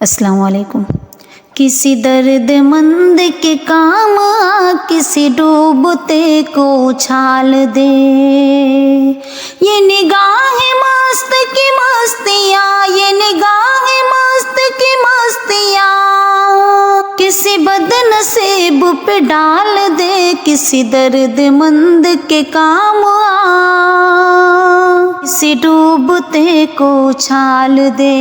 अस्सलाम वालेकुम। किसी दर्दमंद के काम आ, किसी डूबते को उछाल दे। ये निगाहें मस्त की मस्तियाँ, ये निगाहें मस्त की मस्तियाँ किसी बदनसीब पे डाल दे। किसी दर्दमंद के काम आ, किसी डूबते को उछाल दे।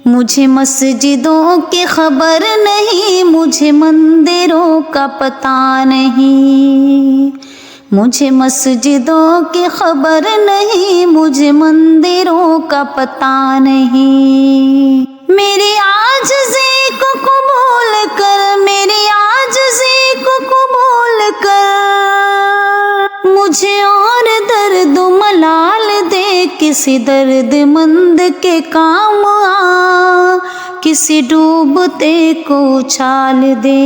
मुझे मस्जिदों की खबर नहीं, मुझे मंदिरों का पता नहीं। मुझे मस्जिदों की खबर नहीं, मुझे मंदिरों का पता नहीं। मेरी आजिज़ी को कबूल कर, मेरी आजिज़ी को कबूल कर। मुझे और दर्द मलाल दे। किसी दर्दमंद के काम आ, किसी डूबते को उछाल दे।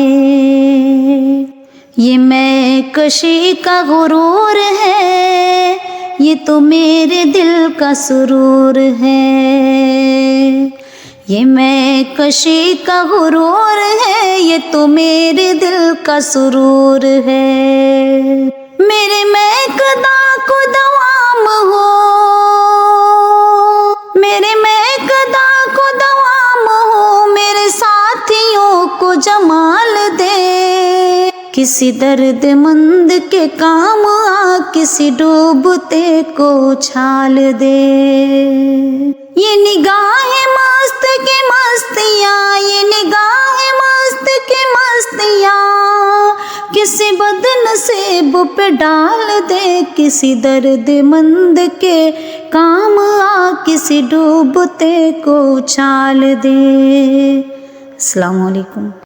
ये मैं कशी का गुरूर है, ये तो मेरे दिल का सुरूर है। ये मैं कशी का गुरूर है, ये तो मेरे दिल का सुरूर है। मेरे मैं कदा को दवाम हो, मेरे मैं कदा को दवाम हो। मेरे साथियों को जमाल दे। किसी दर्दमंद के काम आ, किसी डूबते को उछाल दे। ये निगाहें मस्त की मस्तियाँ, ये निगाहें मस्त की मस्तियाँ किसी बदनसीब पे डाल दे। किसी दर्दमंद के काम आ, किसी डूबते को उछाल दे। अस्सलाम वालेकुम।